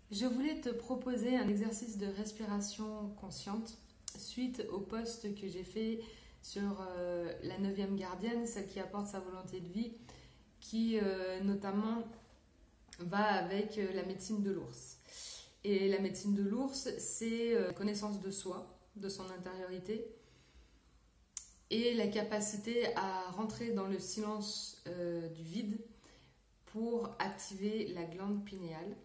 Je voulais te proposer un exercice de respiration consciente suite au post que j'ai fait sur la 9e gardienne, celle qui apporte sa volonté de vie, qui notamment va avec la médecine de l'ours. Et la médecine de l'ours, c'est connaissance de soi, de son intériorité, et la capacité à rentrer dans le silence du vide pour activer la glande pinéale.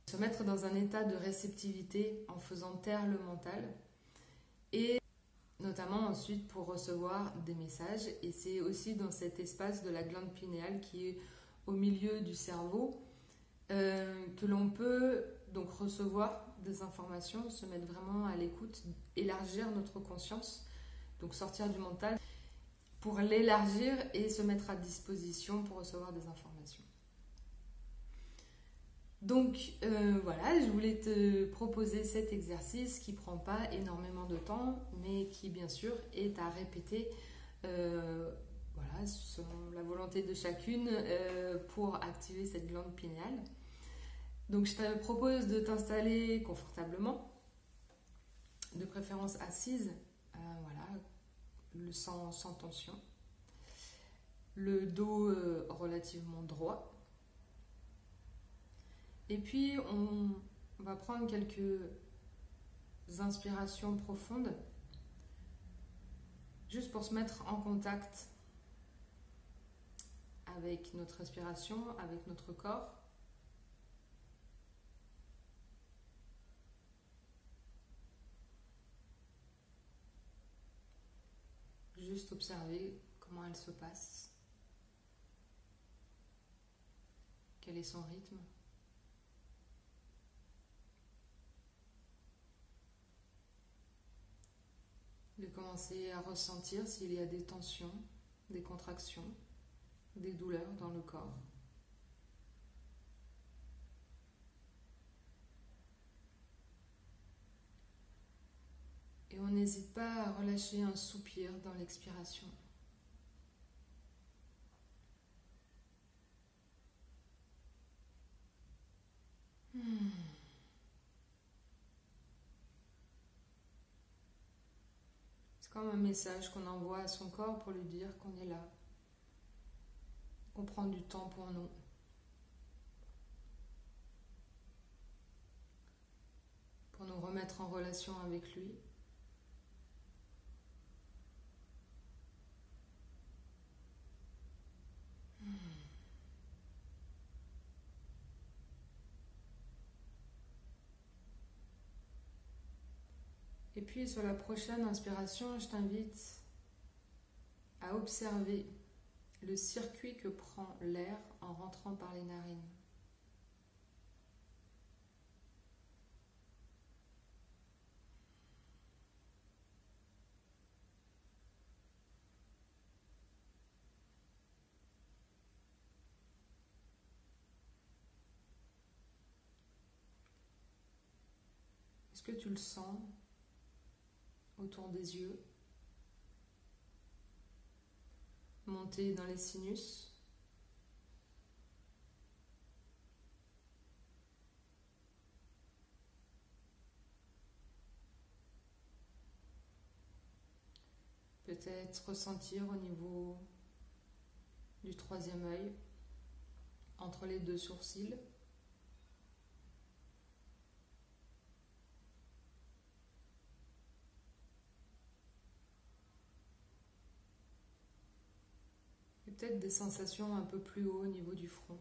Se mettre dans un état de réceptivité en faisant taire le mental et notamment ensuite pour recevoir des messages. Et c'est aussi dans cet espace de la glande pinéale qui est au milieu du cerveau que l'on peut donc recevoir des informations, se mettre vraiment à l'écoute, élargir notre conscience, donc sortir du mental pour l'élargir et se mettre à disposition pour recevoir des informations. Donc voilà, je voulais te proposer cet exercice qui ne prend pas énormément de temps, mais qui bien sûr est à répéter voilà, selon la volonté de chacune pour activer cette glande pinéale. Donc je te propose de t'installer confortablement, de préférence assise, voilà, sans tension, le dos relativement droit. Et puis, on va prendre quelques inspirations profondes, juste pour se mettre en contact avec notre respiration, avec notre corps. Juste observer comment elle se passe, quel est son rythme. De commencer à ressentir s'il y a des tensions, des contractions, des douleurs dans le corps. Et on n'hésite pas à relâcher un soupir dans l'expiration. Comme un message qu'on envoie à son corps pour lui dire qu'on est là, qu'on prend du temps pour nous. Pour nous remettre en relation avec lui. Et puis sur la prochaine inspiration, je t'invite à observer le circuit que prend l'air en rentrant par les narines. Est-ce que tu le sens autour des yeux, monter dans les sinus, peut-être ressentir au niveau du 3e œil, entre les 2 sourcils. Peut-être des sensations un peu plus haut au niveau du front.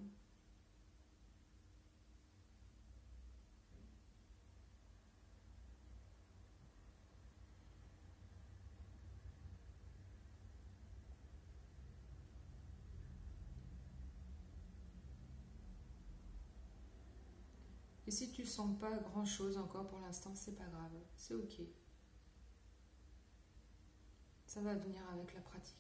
Et si tu sens pas grand chose encore pour l'instant, c'est pas grave, c'est ok. Ça va venir avec la pratique.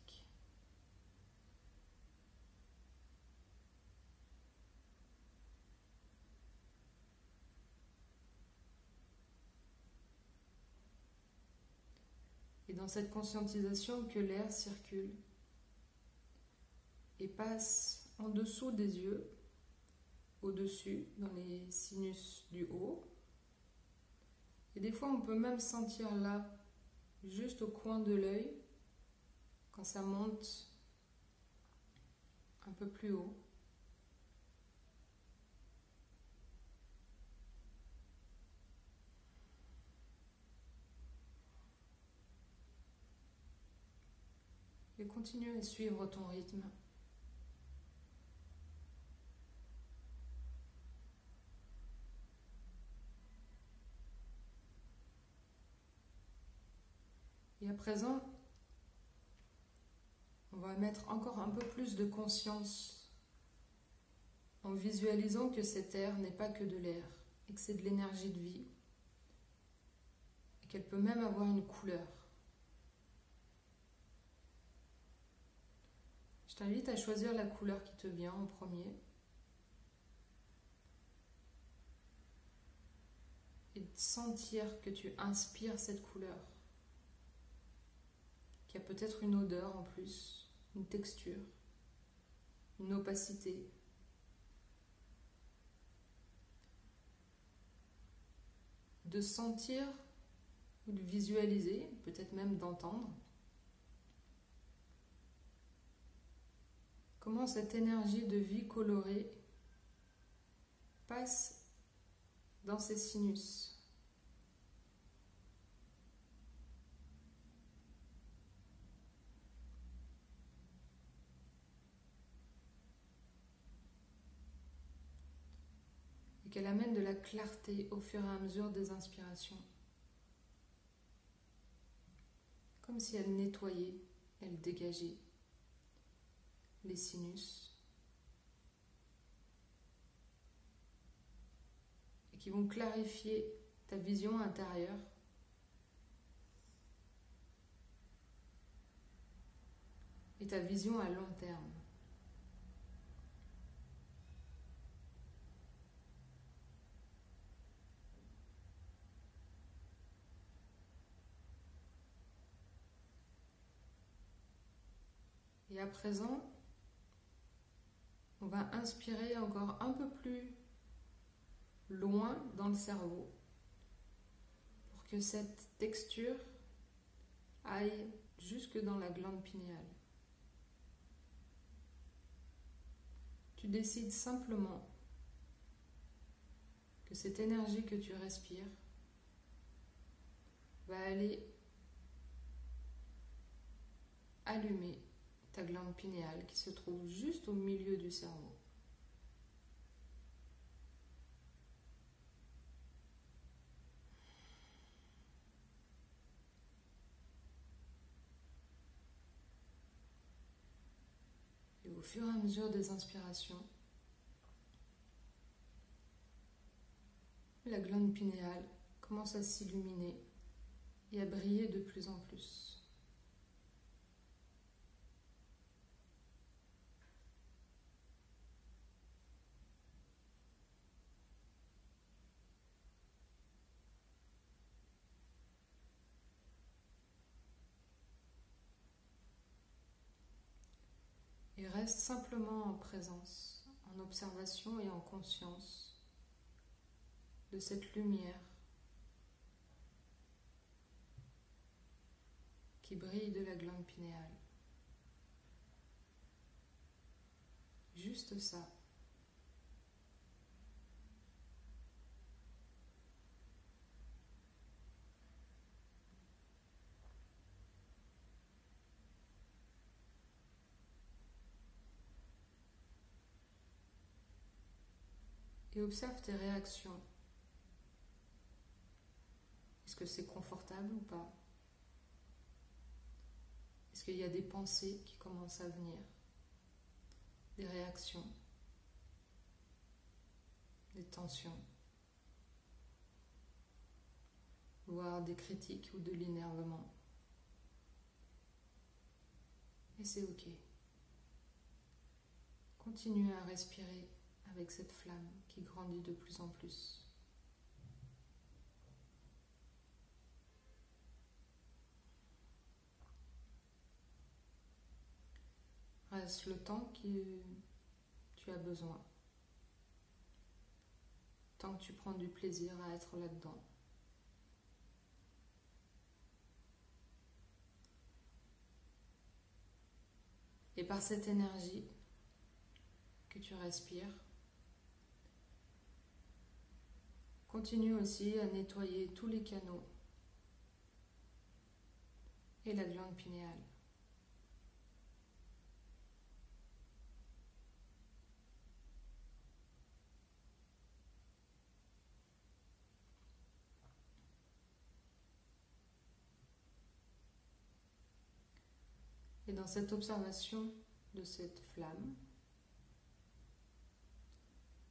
Et dans cette conscientisation que l'air circule et passe en dessous des yeux, au-dessus, dans les sinus du haut. Et des fois, on peut même sentir là, juste au coin de l'œil, quand ça monte un peu plus haut. Et continue à suivre ton rythme. Et à présent, on va mettre encore un peu plus de conscience en visualisant que cet air n'est pas que de l'air et que c'est de l'énergie de vie et qu'elle peut même avoir une couleur. Je t'invite à choisir la couleur qui te vient en premier et de sentir que tu inspires cette couleur, qu'il y a peut-être une odeur en plus, une texture, une opacité. De sentir ou de visualiser, peut-être même d'entendre, comment cette énergie de vie colorée passe dans ces sinus. Et qu'elle amène de la clarté au fur et à mesure des inspirations. Comme si elle nettoyait, elle dégageait les sinus. Et qui vont clarifier ta vision intérieure. Et ta vision à long terme. Et à présent, on va inspirer encore un peu plus loin dans le cerveau pour que cette texture aille jusque dans la glande pinéale. Tu décides simplement que cette énergie que tu respires va aller allumer ta glande pinéale qui se trouve juste au milieu du cerveau. Et au fur et à mesure des inspirations, la glande pinéale commence à s'illuminer et à briller de plus en plus. Et reste simplement en présence, en observation et en conscience de cette lumière qui brille de la glande pinéale. Juste ça. Et observe tes réactions. Est-ce que c'est confortable ou pas? Est-ce qu'il y a des pensées qui commencent à venir? Des réactions? Des tensions? Voire des critiques ou de l'énervement? Et c'est ok. Continue à respirer avec cette flamme qui grandit de plus en plus. Reste le temps que tu as besoin. tant que tu prends du plaisir à être là-dedans. Et par cette énergie que tu respires, continue aussi à nettoyer tous les canaux et la glande pinéale. Et dans cette observation de cette flamme,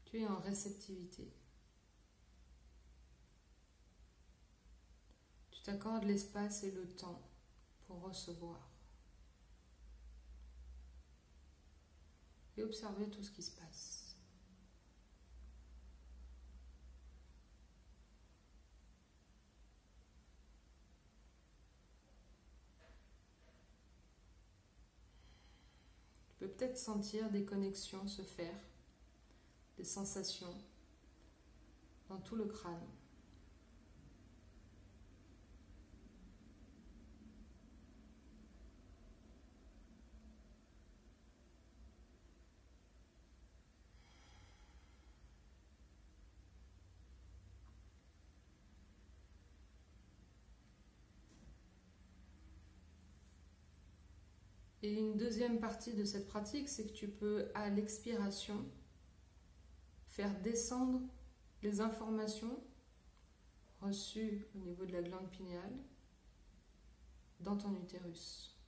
tu es en réceptivité. Tu t'accordes l'espace et le temps pour recevoir et observer tout ce qui se passe. Tu peux peut-être sentir des connexions se faire, des sensations dans tout le crâne. Et une deuxième partie de cette pratique, c'est que tu peux, à l'expiration, faire descendre les informations reçues au niveau de la glande pinéale dans ton utérus.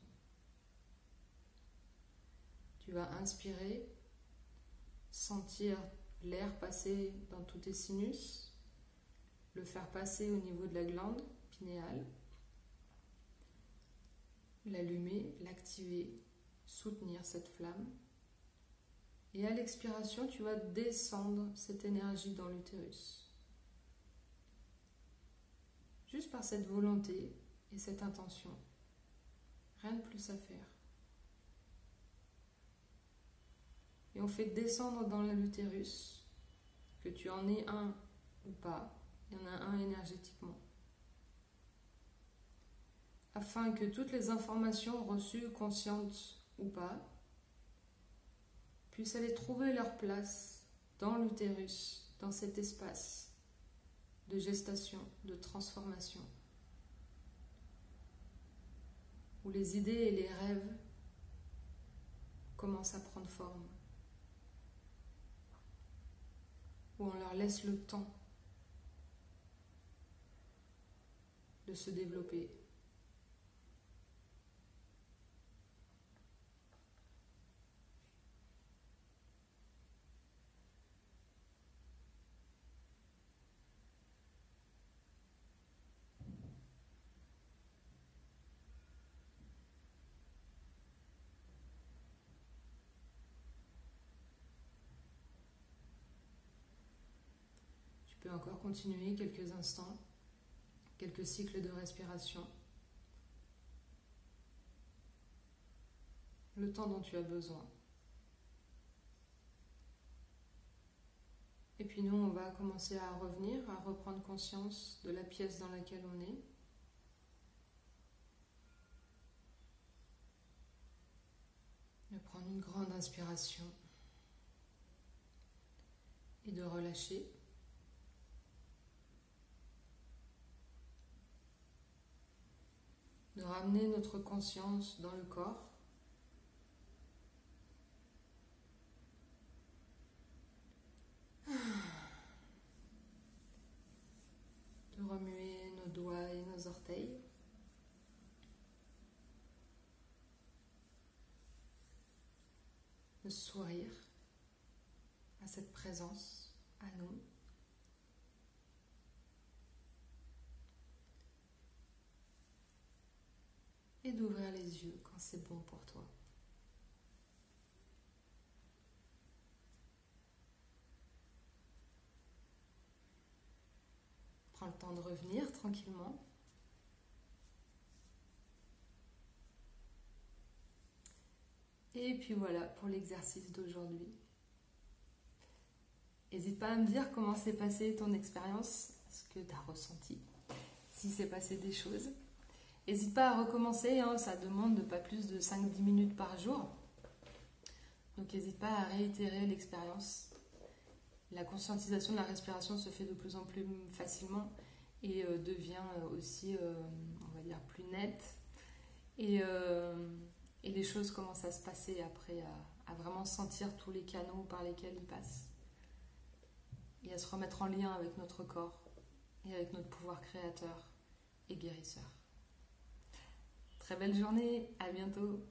Tu vas inspirer, sentir l'air passer dans tous tes sinus, le faire passer au niveau de la glande pinéale, l'allumer, l'activer, soutenir cette flamme. Et à l'expiration, tu vas descendre cette énergie dans l'utérus. Juste par cette volonté et cette intention. Rien de plus à faire. Et on fait descendre dans l'utérus, que tu en aies un ou pas, il y en a un énergétiquement. Afin que toutes les informations reçues, conscientes ou pas, puissent aller trouver leur place dans l'utérus, dans cet espace de gestation, de transformation, où les idées et les rêves commencent à prendre forme, où on leur laisse le temps de se développer. Tu peux encore continuer quelques instants, quelques cycles de respiration, le temps dont tu as besoin. Et puis nous, on va commencer à revenir, à reprendre conscience de la pièce dans laquelle on est. De prendre une grande inspiration et de relâcher. De ramener notre conscience dans le corps. De remuer nos doigts et nos orteils. De sourire à cette présence, à nous. Et d'ouvrir les yeux quand c'est bon pour toi. Prends le temps de revenir tranquillement. Et puis voilà pour l'exercice d'aujourd'hui. N'hésite pas à me dire comment s'est passée ton expérience, ce que tu as ressenti, si s'est passé des choses. N'hésite pas à recommencer, hein, ça demande pas plus de 5-10 minutes par jour. Donc n'hésite pas à réitérer l'expérience. La conscientisation de la respiration se fait de plus en plus facilement et devient aussi, on va dire, plus nette. Et les choses commencent à se passer après, à vraiment sentir tous les canaux par lesquels ils passent. Et à se remettre en lien avec notre corps et avec notre pouvoir créateur et guérisseur. Très belle journée, à bientôt!